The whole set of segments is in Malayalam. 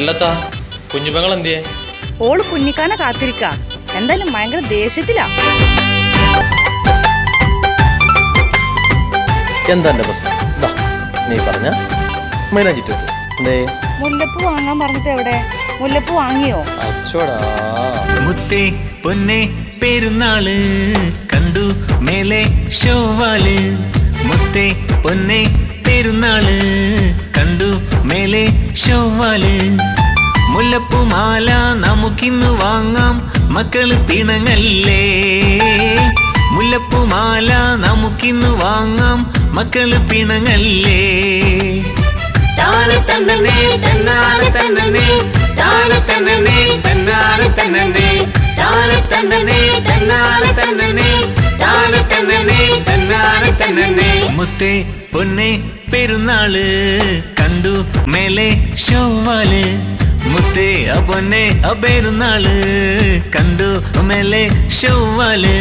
അല്ലത്താ കുഞ്ഞുപെങ്ങൾ എന്തിയെ? ഓള് കുഞ്ഞിക്കാനെ കാത്തിരിക്ക. എന്തായാലും ഭയങ്കര ദേഷ്യത്തിലാ. എന്താ എന്റെ പ്രശ്നം? നീ പറഞ്ഞ മൈലാഞ്ചിട്ട് എന്തേ? മുല്ലപ്പൂ വാങ്ങാൻ പറഞ്ഞിട്ട് എവിടെ? മുല്ലപ്പൂ വാങ്ങിയോ? അച്ചോടാ മുത്തേ പൊന്നെ പെരുന്നാള് കണ്ടു മേലെ ഷോവാല്. മുത്തേ പൊന്നെ പെരുന്നാള് കണ്ടു മേലെ ഷോവാല്. മുല്ലപ്പൂമാല നമുക്കിന്ന് വാങ്ങാം, മക്കള് പിണങ്ങല്ലേ. മുല്ലപ്പൂമാല നമുക്കിന്ന് വാങ്ങാം, മക്കള് പിണങ്ങല്ലേ. താനെ തന്നെ തന്നാലെ തന്നെ, താനെ തന്നെ തന്നാലെ തന്നെ, താനെ തന്നെ തന്നാലെ തന്നെ, താനെ തന്നെ തന്നാലെ തന്നെ. മുത്തേ പൊന്നെ പെരുന്നാള് കണ്ടു മേലെ ഷോവാല്. മുത്തേ പൊന്നെ പെരുന്നാള് കണ്ടു മേലെ ഷോവാല്.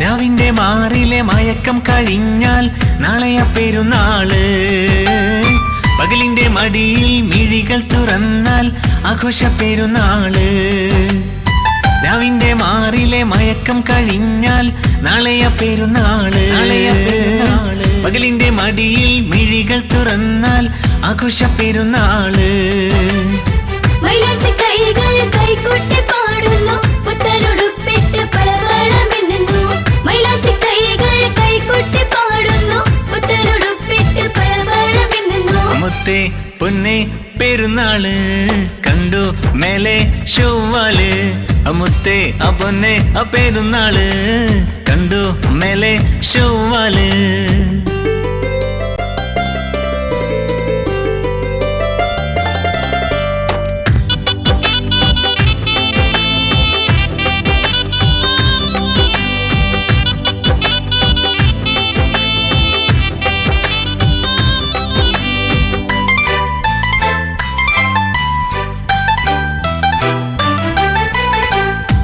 രാവിന്റെ മാറിലെ മയക്കം കഴിഞ്ഞാൽ നാളെയ പെരുന്നാള്. പകലിന്റെ മടിയിൽ മിഴികൾ തുറന്നാൽ ആഘോഷ പെരുന്നാള്. രാവിന്റെ മാറിലെ മയക്കം കഴിഞ്ഞാൽ നാളെയ പെരുന്നാള്. പകലിന്റെ മടിയിൽ മിഴികൾ തുറന്നാൽ ആഘോഷ പെരുന്നാള്. കൈകൊട്ടി പാടുന്നു, പുത്തനുടുപ്പിട്ട് പളവളം മിന്നുന്നു. മൈലാഞ്ചി കൈകൾ കൈകൊട്ടി പാടുന്നു, പുത്തനുടുപ്പിട്ട് പളവളം മിന്നുന്നു. മുത്തേ പൊന്നെ പെരുന്നാള് കണ്ടു മേലെ ഷോവാല്. മുത്തേ പൊന്നെ പെരുന്നാള് കണ്ടു മേലെ ഷോവാല്.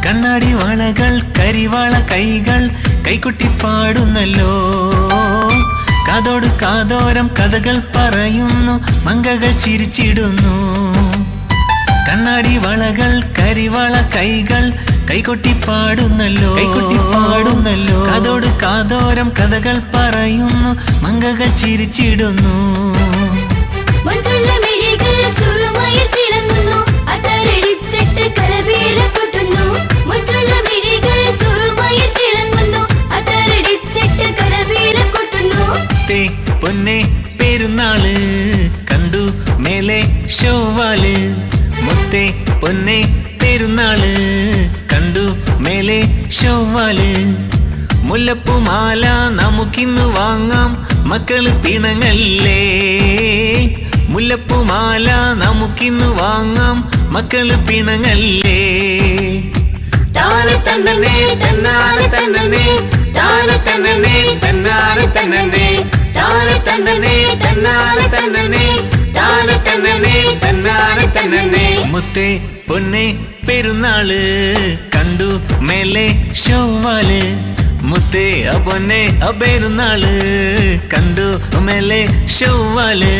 കണ്ണാടി വളകൾ കരിവാള കൈകൾ കൈകൊട്ടി പാടുന്നല്ലോ. കാതോട് കാതോരം കഥകൾ പറയുന്നു, മങ്കകൾ ചിരിച്ചിടുന്നു. കണ്ണാടി വളകൾ കരിവാള കൈകൾ കൈകൊട്ടി പാടുന്നല്ലോ. കാതോട് കാതോരം കഥകൾ പറയുന്നു, മങ്കകൾ ചിരിച്ചിടുന്നു. പൊന്നെ പെരുന്നാള് കണ്ടു മേലെ ഷോവാല്. മുത്തേ പൊന്നെ പെരുന്നാള് കണ്ടു മേലെ ഷോവാല്. മുല്ലപ്പൂമാല നമുക്കിന്ന് വാങ്ങാം, മക്കള് പിണങ്ങല്ലേ. മുല്ലപ്പൂമാല നമുക്കിന്ന് വാങ്ങാം, മക്കള് പിണങ്ങല്ലേ. താനെ തന്നെ തന്നാലെ തന്നെ, താനെ തന്നെ തന്നാലെ തന്നെ, താനെ തന്നെ തന്നാലെ തന്നെ, താനെ തന്നെ തന്നാലെ തന്നെ. മുത്തേ പൊന്നെ പെരുന്നാള് കണ്ടു മേലെ ഷോവാല്. മുത്തേ പൊന്നെ പെരുന്നാള് കണ്ടു മേലെ ഷോവാല്.